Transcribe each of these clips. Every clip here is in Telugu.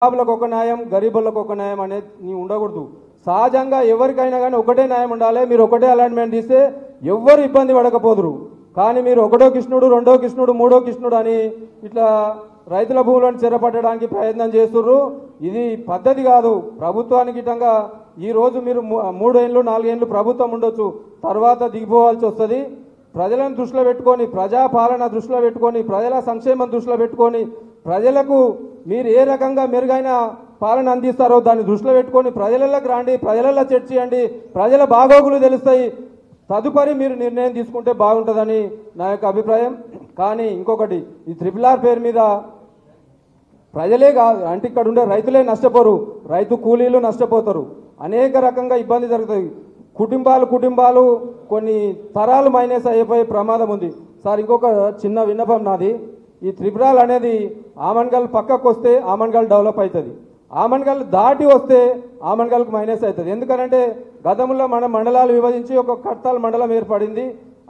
నవాబులకు ఒక న్యాయం, గరీబులకు ఒక న్యాయం అనేది ఉండకూడదు. సహజంగా ఎవరికైనా కానీ ఒకటే న్యాయం ఉండాలి. మీరు ఒకటే అలాట్మెంట్ తీస్తే ఎవ్వరు ఇబ్బంది పడకపోదురు. కానీ మీరు ఒకటో కృష్ణుడు, రెండో కృష్ణుడు, మూడో కృష్ణుడు అని ఇట్లా రైతుల భూములను చెరపట్టడానికి ప్రయత్నం చేస్తుర్రు. ఇది పద్ధతి కాదు. ప్రభుత్వానికి ఇటంగా ఈరోజు మీరు 3 ఏళ్ళు 4 ఏళ్ళు ప్రభుత్వం ఉండొచ్చు, తర్వాత దిగిపోవాల్సి వస్తుంది. ప్రజలను దృష్టిలో పెట్టుకొని, ప్రజాపాలన దృష్టిలో పెట్టుకొని, ప్రజల సంక్షేమం దృష్టిలో పెట్టుకొని, ప్రజలకు మీరు ఏ రకంగా మెరుగైన పాలన అందిస్తారో దాన్ని దృష్టిలో పెట్టుకొని ప్రజలలోకి రండి, ప్రజలలో చర్చ చేయండి, ప్రజల బాగోగులు తెలుస్తాయి. తదుపరి మీరు నిర్ణయం తీసుకుంటే బాగుంటుందని నా యొక్క అభిప్రాయం. కానీ ఇంకొకటి, ఈ RRR పేరు మీద ప్రజలే కాదు అంటే ఇక్కడ ఉండే రైతులే నష్టపోరు, రైతు కూలీలు నష్టపోతారు. అనేక రకంగా ఇబ్బంది జరుగుతుంది. కుటుంబాలు కొన్ని తరాలు మైనస్ అయిపోయే ప్రమాదం ఉంది. సార్ ఇంకొక చిన్న విన్నపం నాది. ఈ RRR అనేది ఆమన్గల్ పక్కకు వస్తే ఆమన్గల్ డెవలప్ అవుతుంది, ఆమన్గల్ దాటి వస్తే ఆమన్గల్కు మైనస్ అవుతుంది. ఎందుకంటే గతంలో మన మండలాలు విభజించి ఒక కట్టాల మండలం ఏర్పడింది.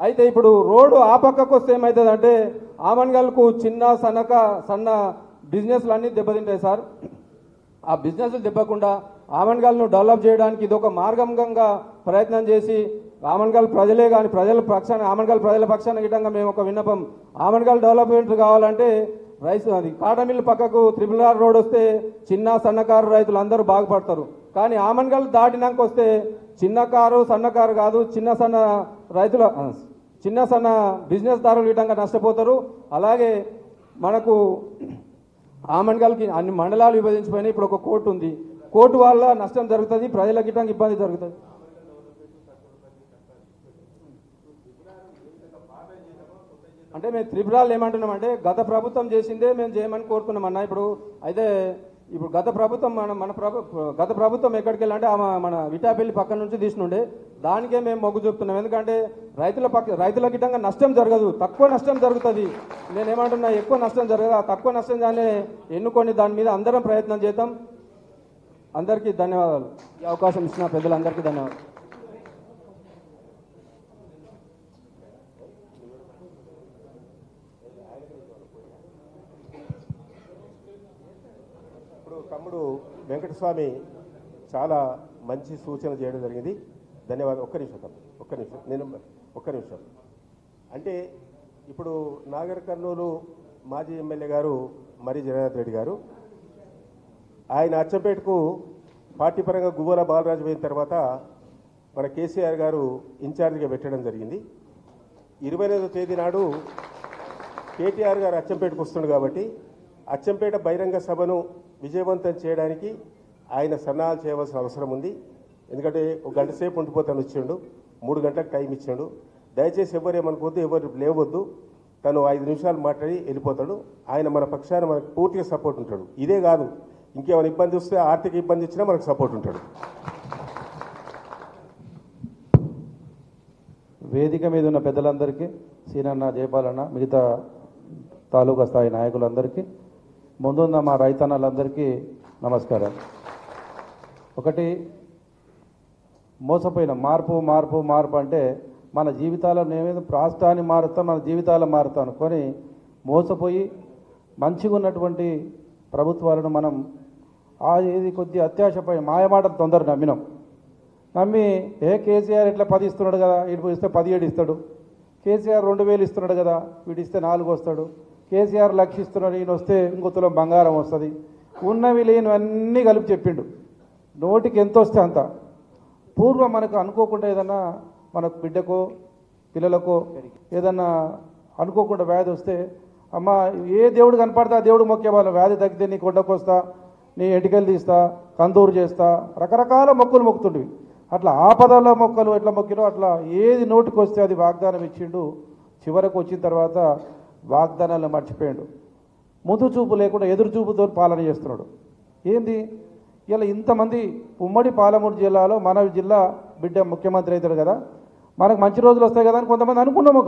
అయితే ఇప్పుడు రోడ్డు ఆ పక్కకు వస్తే ఏమవుతుంది అంటే ఆమన్గల్కు సన్న బిజినెస్లు అన్నీ దెబ్బతింటాయి సార్. ఆ బిజినెస్లు దెబ్బకుండా ఆమన్గల్ను డెవలప్ చేయడానికి ఇది ఒక మార్గంగా ప్రయత్నం చేసి ఆమన్గల్ ప్రజలే కానీ ఆమన్గల్ ప్రజల పక్షాన గిట్టంగా మేము ఒక విన్నపం, ఆమన్గల్ డెవలప్మెంట్ కావాలంటే అది కాటన్ మిల్ పక్కకు RRR రోడ్ వస్తే చిన్న సన్నకారు రైతులు అందరూ బాగుపడతారు. కానీ ఆమన్గల్ దాటినాక వస్తే చిన్నకారు సన్నకారు కాదు, చిన్న సన్న బిజినెస్ దారులు గిట్టంగా నష్టపోతారు. అలాగే మనకు ఆమన్గల్కి అన్ని మండలాలు విభజించిపోయినాయి. ఇప్పుడు ఒక కోర్టు ఉంది, కోర్టు వల్ల నష్టం జరుగుతుంది, ప్రజల గిట్టంగా ఇబ్బంది జరుగుతుంది. అంటే మేము RRR ఏమంటున్నామంటే గత ప్రభుత్వం చేసిందే మేము చేయమని కోరుతున్నామన్నా. ఇప్పుడు గత ప్రభుత్వం గత ప్రభుత్వం ఎక్కడికి వెళ్ళాలంటే మన విటాపల్లి పక్కన నుంచి తీసుకుండే దానికే మేము మొగ్గు చూపుతున్నాం. ఎందుకంటే రైతుల గిట్టంగా నష్టం జరగదు, తక్కువ నష్టం జరుగుతుంది. నేనేమంటున్నా ఎక్కువ నష్టం జరగదు, ఆ తక్కువ నష్టం దాన్ని ఎన్నుకొని దాని మీద అందరం ప్రయత్నం చేద్దాం. అందరికీ ధన్యవాదాలు. ఈ అవకాశం ఇచ్చిన పెద్దలందరికీ ధన్యవాదాలు. తమ్ముడు వెంకటస్వామి చాలా మంచి సూచన చేయడం జరిగింది. ధన్యవాదాలు. ఒక్క నిమిషం. అంటే ఇప్పుడు నాగర్ కర్నూలు మాజీ ఎమ్మెల్యే గారు మరి జగన్నాథ్ రెడ్డి గారు ఆయన అచ్చంపేటకు పార్టీ పరంగా గువ్వల బాలరాజు పోయిన తర్వాత మన కేసీఆర్ గారు ఇన్ఛార్జిగా పెట్టడం జరిగింది. 28వ తేదీ నాడు కేటీఆర్ గారు అచ్చంపేటకు వస్తుండు కాబట్టి అచ్చంపేట బహిరంగ సభను విజయవంతం చేయడానికి ఆయన సన్నాహాలు చేయవలసిన అవసరం ఉంది. ఎందుకంటే 1 గంట సేపు ఉండిపోతాను వచ్చిండు, 3 గంటలకు టైం ఇచ్చాడు. దయచేసి ఎవరు ఏమనుకోవద్దు, ఎవరు లేవద్దు. తను 5 నిమిషాలు మాట్లాడి వెళ్ళిపోతాడు. ఆయన మన పక్షాన మనకు పూర్తిగా సపోర్ట్ ఉంటాడు. ఇదే కాదు, ఇంకేమైనా ఇబ్బంది వస్తే, ఆర్థిక ఇబ్బంది ఇచ్చినా మనకు సపోర్ట్ ఉంటాడు. వేదిక మీద ఉన్న పెద్దలందరికీ, సీనన్న, జయపాలన్న, మిగతా తాలూకా స్థాయి నాయకులందరికీ, ముందున్న మా రైతన్నలందరికీ నమస్కారం. ఒకటి, మోసపోయిన మార్పు అంటే మన జీవితాల్లో నేనేదో రాష్ట్రాన్ని మారుతాం, మన జీవితాలు మారుతాం అనుకొని మోసపోయి మంచిగా ఉన్నటువంటి ప్రభుత్వాలను మనం ఇది కొద్ది అత్యాశపై మాయమాటలు తొందర నమ్మి కేసీఆర్ ఇట్లా 10 ఇస్తున్నాడు కదా, ఇటు ఇస్తే 17 ఇస్తాడు, కేసీఆర్ 2000 ఇస్తున్నాడు కదా, వీడు ఇస్తే 4 వస్తాడు, కేసీఆర్ 1,00,000 ఇస్తున్నాడు, ఈయన వస్తే ఇంకో తులం బంగారం వస్తుంది, ఉన్నవి లేనివన్నీ కలిపి చెప్పిండు. నోటికి ఎంత వస్తే అంత. పూర్వం మనకు అనుకోకుండా ఏదన్నా మనకు బిడ్డకో పిల్లలకో ఏదన్నా అనుకోకుండా వ్యాధి వస్తే, అమ్మ ఏ దేవుడు కనపడతా ఆ దేవుడు మొక్కే వాళ్ళం, వ్యాధి తగ్గితే నీ కొండకొస్తా, నీ ఎంటికలు తీస్తా, కందూరు చేస్తా, రకరకాల మొక్కులు మొక్కుతుండేవి. అట్లా ఆపదల మొక్కలు ఎట్లా మొక్కినో అట్లా ఏది నోటికి వస్తే అది వాగ్దానం ఇచ్చిండు. చివరకు వచ్చిన తర్వాత వాగ్దానాలను మర్చిపోయాడు. ముందు చూపు లేకుండా ఎదురు చూపుతో పాలన చేస్తున్నాడు. ఏంది ఇలా ఇంతమంది ఉమ్మడి పాలమూరు జిల్లాలో మన జిల్లా బిడ్డ ముఖ్యమంత్రి అవుతాడు కదా, మనకు మంచి రోజులు వస్తాయి కదా అని కొంతమంది అనుకున్నాము.